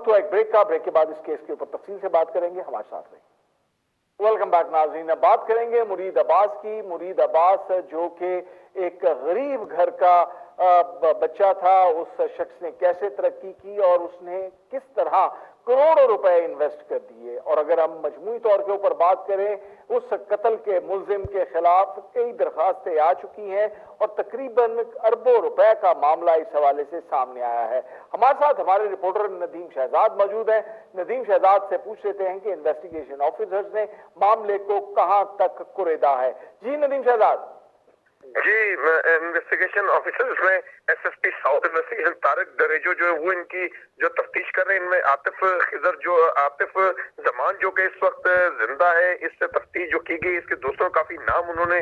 वक्त हुआ एक ब्रेक का। ब्रेक के बाद इस केस के ऊपर तफसील से बात करेंगे, हमारे साथ रहिए। वेलकम बैक नाज़रीन। बात करेंगे मुरीद अब्बास की। मुरीद अब्बास जो कि एक गरीब घर का बच्चा था, उस शख्स ने कैसे तरक्की की और उसने किस तरह करोड़ों रुपए इन्वेस्ट कर दिए। और अगर हम मजमूई तौर के ऊपर बात करें, उस कत्ल के मुल्जिम के खिलाफ कई दरखास्तें आ चुकी हैं और तकरीबन अरबों रुपए का मामला इस हवाले से सामने आया है। हमारे साथ हमारे रिपोर्टर नदीम शहजाद मौजूद हैं। नदीम शहजाद से पूछ लेते हैं कि इन्वेस्टिगेशन ऑफिसर्स ने मामले को कहां तक कुरेदा है। जी नदीम शहजाद। जी, इन्वेस्टिगेशन ऑफिसर्स में एसएसपी साउथ इन्वेस्टिगेशन तारिक दरेजो जो है वो इनकी जो तफ्तीश कर रहे हैं, इनमें आतिफ जमान जो कि इस वक्त जिंदा है, इससे तफ्तीश जो की गई, इसके दोस्तों काफी नाम उन्होंने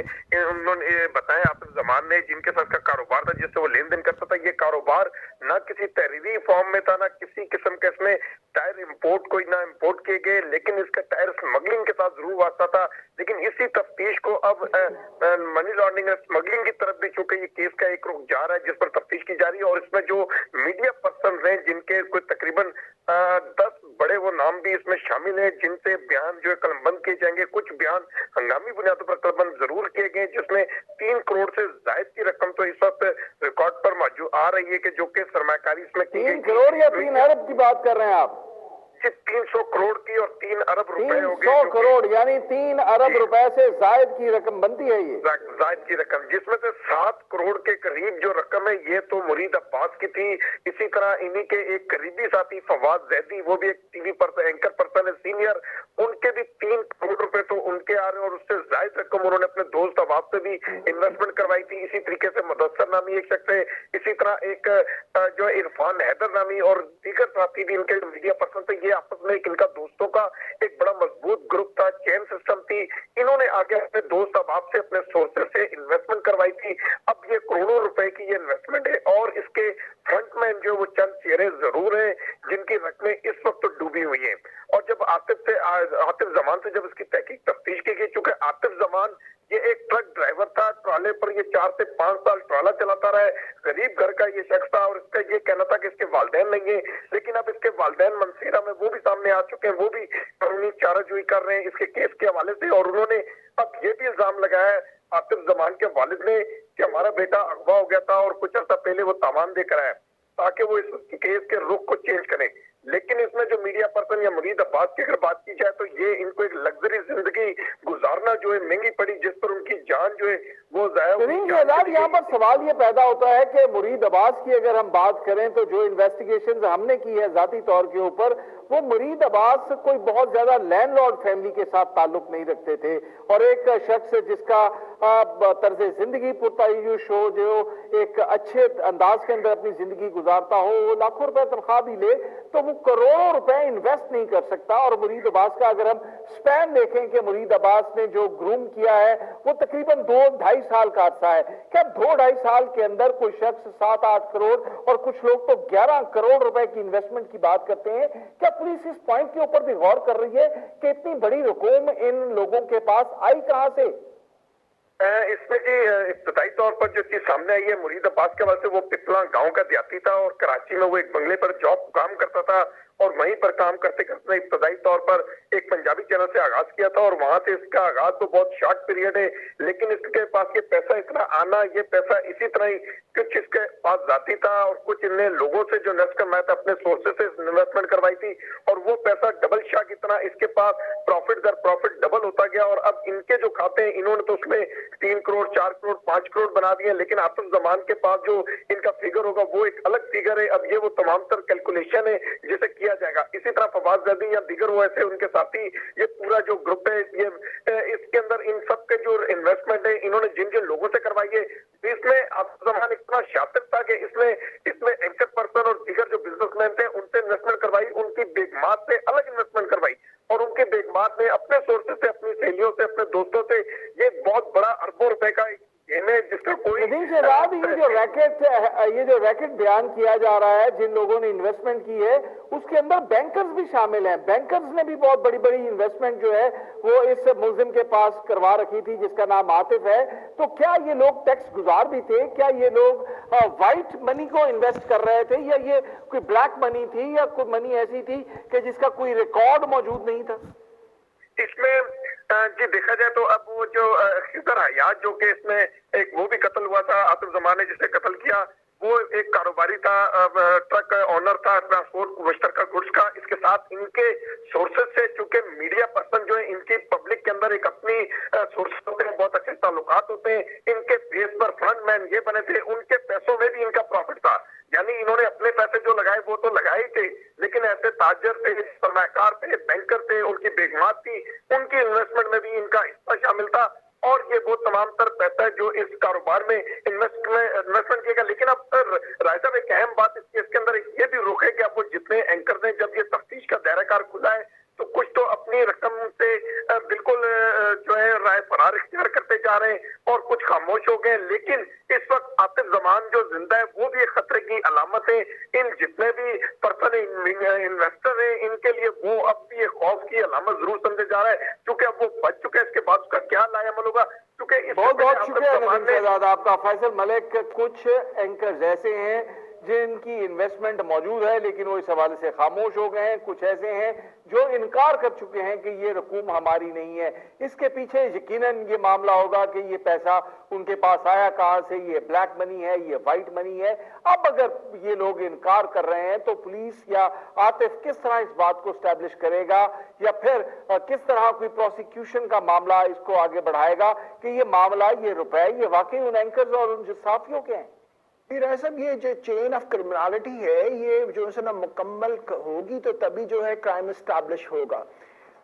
बताया। आतिफ जमान ने जिनके साथ का कारोबार था, जिससे वो लेन देन करता था, ये कारोबार ना किसी तहरीरी फॉर्म में था, ना किसी किस्म के इसमें टायर इंपोर्ट ना इंपोर्ट किए गए, लेकिन इसका टायर स्मगलिंग के साथ जरूर वास्ता था। लेकिन इसी तफ्तीश को अब मनी लॉन्ड्रिंग स्मगलिंग की तरफ भी चूंकि ये केस का एक रुख जा रहा है, जिस पर तफ्तीश की जा रही है। और इसमें जो मीडिया पर्सन हैं, जिनके कोई तकरीबन 10 बड़े वो नाम भी इसमें शामिल हैं, जिनसे बयान जो है कलमबंद किए जाएंगे। कुछ बयान हंगामी बुनियादों पर कलमबंद जरूर किए गए, जिसमें 3 करोड़ से जायद की रकम तो इस वक्त रिकॉर्ड पर मौजूद आ रही है कि जो कि सरमाकारी इसमें 3 करोड़ या 3 अरब की बात कर रहे हैं आप? 300 करोड़ की और 3 अरब रुपए हो गए। 300 करोड़ यानी 3 अरब रुपए से जायद की रकम बनती है ये जायद की रकम, जिसमें से 7 करोड़ के करीब जो रकम है ये तो मुरीद अब्बास की थी। इसी तरह इन्हीं के एक करीबी साथी फवाद जैदी, वो भी एक टीवी पर एंकर पर्सन है सीनियर, उनके भी 3 करोड़ रुपए तो उनके आ रहे हैं। और उससे जायद रकम उन्होंने अपने दोस्त अहबाब से भी इन्वेस्टमेंट करवाई थी। इसी तरीके से मुदस्सर नामी एक शख्स है, इसी तरह एक जो इरफान हैदर नामी और दीगर साथी भी इनके मीडिया पर्सन थे। ये आपस में इनका दोस्तों का एक बड़ा मजबूत ग्रुप था, चेन सिस्टम थी। इन्होंने आगे अपने दोस्त अहबाब से, अपने सोर्सेस से इन्वेस्टमेंट करवाई थी। अब ये करोड़ों रुपए की ये इन्वेस्टमेंट है और इसके फ्रंटमैन जो वो चंद चेहरे जरूर हैं, जिनकी रकमें इस वक्त डूबी हुई हैं। और जब आतिफ जमान से जब इसकी तहकीक तफ्तीश की गई, चूंकि आतिफ जमान ये एक ट्रक ड्राइवर था, ट्राले पर ये 4 से 5 साल ट्राला चलाता रहा है, गरीब घर का ये शख्स था। और इसका ये कहना था कि इसके वालिदैन नहीं है, लेकिन अब इसके वालिदैन मनसीरा में वो भी सामने आ चुके हैं, वो भी कानूनी चाराजोई कर रहे हैं इसके केस के हवाले से। और उन्होंने अब ये भी इल्जाम लगाया है आतिफ जमान के वालिद ने कि हमारा बेटा अगवा हो गया था और कुछ अर्सा पहले वो तावान देकर आया ताकि वो इस केस के रुख को चेंज करें। लेकिन इसमें जो मीडिया पर्सन या मुरीद अब्बास की अगर बात की जाए तो ये इनको एक लग्जरी जिंदगी गुजारना जो है महंगी पड़ी, जिस पर उनकी जान जो है वो जाया। यहाँ पर सवाल ये पैदा होता है कि मुरीद अब्बास की अगर हम बात करें तो जो इन्वेस्टिगेशन हमने की है जाती तौर के ऊपर, वो मुरीद अब्बास कोई बहुत ज्यादा लैंडलॉर्ड फैमिली के साथ ताल्लुक नहीं रखते थे। और एक शख्स जिसका तर्ज जिंदगी पुरतायुश हो, जो एक अच्छे अंदाज के अंदर अपनी जिंदगी गुजारता हो, वो लाखों रुपए तनख्वाह भी ले तो वो करोड़ों रुपए इन्वेस्ट नहीं कर सकता। और मुरीद अब्बास का अगर हम स्पैन देखें कि मुरीद अब्बास ने जो ग्रूम किया है वो तकरीबन 2-2.5 साल का अर्सा है। क्या 2-2.5 साल के अंदर कोई शख्स 7-8 करोड़ और कुछ लोग तो 11 करोड़ रुपए की इन्वेस्टमेंट की बात करते हैं? क्या पुलिस इस पॉइंट के ऊपर भी गौर कर रही है कि इतनी बड़ी रकम इन लोगों के पास आई कहां से? इसमें जी इब्तदाई तौर पर जो चीज सामने आई है, मुरीद अब्बास के वजह से वो पिपला गांव का देहाती था और कराची में वो एक बंगले पर जॉब काम करता था। और वहीं पर काम करते करते इब्तदाई तौर पर एक पंजाबी चैनल से आगाज किया था और वहां से इसका आगाज तो बहुत शॉर्ट पीरियड है, लेकिन इसके पास ये पैसा इतना आना, ये पैसा इसी तरह ही कुछ इसके पास जाती था और कुछ इनने लोगों से जो इन्वेस्ट करवाया था, अपने सोर्सेस से इन्वेस्टमेंट करवाई थी और वो पैसा डबल शाह की तरह इसके पास प्रॉफिट दर प्रॉफिट डबल होता गया। और अब इनके जो खाते हैं, इन्होंने तो उसमें 3 करोड़ 4 करोड़ 5 करोड़ बना दिए, लेकिन आतिफ जमान के पास जो इनका फिगर होगा वो एक अलग फिगर है। अब ये वो तमाम तर कैलकुलेशन है जिसे किया जाएगा। इसी तरह फवाद जैदी या दीगर वो ऐसे उनके साथी, ये पूरा जो ग्रुप है, ये इसके अंदर इन सब के जो इन्वेस्टमेंट है इन्होंने जिन जिन लोगों से करवाई है, इसमें आतिफ जमान इतना शातिर था कि इसमें एंकर पर्सन और दीगर जो बिजनेसमैन थे उनसे इन्वेस्टमेंट करवाई, उनकी बेगमात से अलग इन्वेस्टमेंट करवाई और उनके बेगमात ने अपने सोर्सेस से, अपनी सहेलियों से, अपने दोस्तों से ये बहुत बड़ा अरबों रुपए का जिसका कोई शहजाद, ये जो रैकेट बयान किया जा रहा है, जिन लोगों ने इन्वेस्टमेंट की है उसके अंदर बैंकर्स भी शामिल हैं। बैंकर्स ने भी बहुत बड़ी बड़ी इन्वेस्टमेंट जो है वो इस मुलजिम के पास करवा रखी थी, जिसका नाम आतिफ है। तो क्या ये लोग टैक्स गुजार भी थे? क्या ये लोग व्हाइट मनी को इन्वेस्ट कर रहे थे, या ये कोई ब्लैक मनी थी, या कोई मनी ऐसी थी कि जिसका कोई रिकॉर्ड मौजूद नहीं था? इसमें जी देखा जाए तो अब वो जो खिदर हयात जो कि इसमें एक वो भी कत्ल हुआ था, आतिफ जमान ने जिसे कत्ल किया, वो एक कारोबारी था, ट्रक ऑनर था, ट्रांसपोर्ट मुश्तरका गुड्स का। इसके साथ इनके सोर्सेज से, चूंकि मीडिया पर्सन जो है इनकी पब्लिक के अंदर एक अपनी सोर्सेज होते हैं, बहुत अच्छे ताल्लुकात होते हैं, इनके बेस पर फ्रंटमैन ये बने थे, उनके पैसों में भी इनका प्रॉफिट था। यानी इन्होंने अपने पैसे जो लगाए वो तो लगाए ही थे, लेकिन ऐसे ताजर थे, सरमाकार थे, बैंकर थे, उनकी बेगमात थी, उनकी इन्वेस्टमेंट में भी इनका हिस्सा शामिल था। और ये वो तमाम तर पैसा है जो इस कारोबार में इन्वेस्टमेंट किया गया। लेकिन अब राय साहब एक अहम बात इसके अंदर ये भी रुक है कि अब वो जितने एंकर ने जब ये तफ्तीश का दायरा कार खुला है तो कुछ तो अपनी रकम से बिल्कुल जो है राय फरार इख्तियार करते जा रहे हैं और कुछ खामोश हो गए। लेकिन इस वक्त आतिफ जमान जो जिंदा है वो भी एक खतरे की अलामत है। इन जितने भी पर्सन इन्वेस्टर हैं इनके लिए वो अब भी एक खौफ की अलामत जरूर समझे जा रहा है, क्योंकि अब वो बच चुके हैं। इसके बाद उसका क्या लायामल होगा, क्योंकि बहुत बहुत शुक्रिया नदीम शहजाद आपका। फैसल मलिक, कुछ एंकर्स ऐसे हैं जिनकी इन्वेस्टमेंट मौजूद है लेकिन वो इस हवाले से खामोश हो गए हैं, कुछ ऐसे हैं जो इनकार कर चुके हैं कि ये रकूम हमारी नहीं है। इसके पीछे यकीनन ये मामला होगा कि ये पैसा उनके पास आया कहां से, ये ब्लैक मनी है, ये व्हाइट मनी है। अब अगर ये लोग इनकार कर रहे हैं तो पुलिस या आतिफ किस तरह इस बात को स्टैब्लिश करेगा, या फिर किस तरह कोई प्रोसिक्यूशन का मामला इसको आगे बढ़ाएगा कि ये मामला, ये रुपए, ये वाकई उन एंकर्स और उन साथियों के हैं? सब ये जो चेन ऑफ क्रिमिनलिटी है ये जो है ना मुकम्मल होगी तो तभी जो है क्राइम एस्टैब्लिश होगा।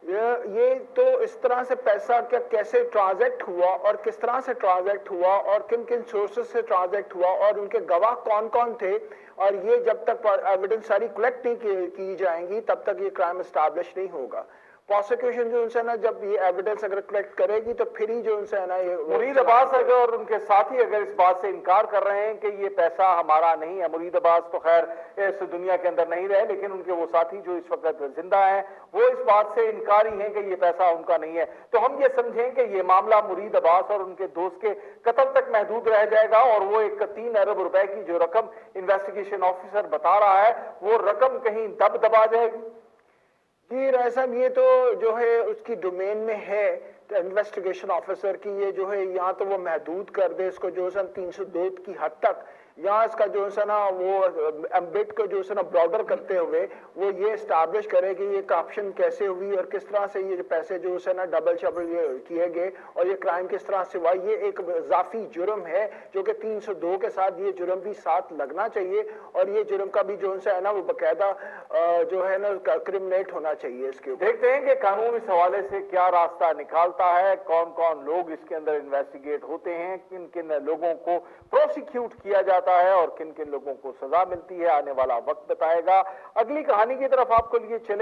ये तो इस तरह से पैसा क्या कैसे ट्रांजैक्ट हुआ और किस तरह से ट्रांजैक्ट हुआ और किन किन सोर्सेज से ट्रांजैक्ट हुआ और उनके गवाह कौन कौन थे, और ये जब तक एविडेंस सारी कलेक्ट नहीं की जाएंगी तब तक ये क्राइम एस्टैब्लिश नहीं होगा। प्रोसिक्यूशन जो उनसे ना जब ये एविडेंस अगर कलेक्ट करेगी तो फिर ही जो उनसे है ना ये मुरीद अब्बास अगर और उनके साथी अगर इस बात से इनकार कर रहे हैं कि ये पैसा हमारा नहीं है, मुरीद अब्बास तो खैर इस दुनिया के अंदर नहीं रहे, लेकिन उनके वो साथी जो इस वक्त जिंदा हैं वो इस बात से इनकारी हैं कि ये पैसा उनका नहीं है, तो हम ये समझें कि ये मामला मुरीद अब्बास और उनके दोस्त के कत्ल तक महदूद रह जाएगा और वो एक 3 अरब रुपए की जो रकम इन्वेस्टिगेशन ऑफिसर बता रहा है वो रकम कहीं दबा जाएगी? जी राय साहब, ये तो जो है उसकी डोमेन में है तो इन्वेस्टिगेशन ऑफिसर की, ये जो है यहाँ तो वो महदूद कर दे इसको जो है 302 की हद तक, यहाँ इसका जो है ना वो एम्बिट को जो है ना ब्रॉडर करते हुए वो ये स्टैब्लिश करे कि ये करप्शन कैसे हुई और किस तरह से ये पैसे जो है ना डबल शबल किए गए और ये क्राइम किस तरह से हुआ। ये एक इजाफी जुर्म है जो कि 302 के साथ ये जुर्म भी साथ लगना चाहिए और ये जुर्म का भी जो है ना वो बाकायदा जो है ना क्रिमिनेट होना चाहिए इसके ऊपर। देखते हैं कि कानून इस हवाले से क्या रास्ता निकालता है, कौन कौन लोग इसके अंदर इन्वेस्टिगेट होते हैं, किन किन लोगों को प्रोसिक्यूट किया जाता है और किन किन लोगों को सजा मिलती है, आने वाला वक्त बताएगा। अगली कहानी की तरफ आपको लिए चले।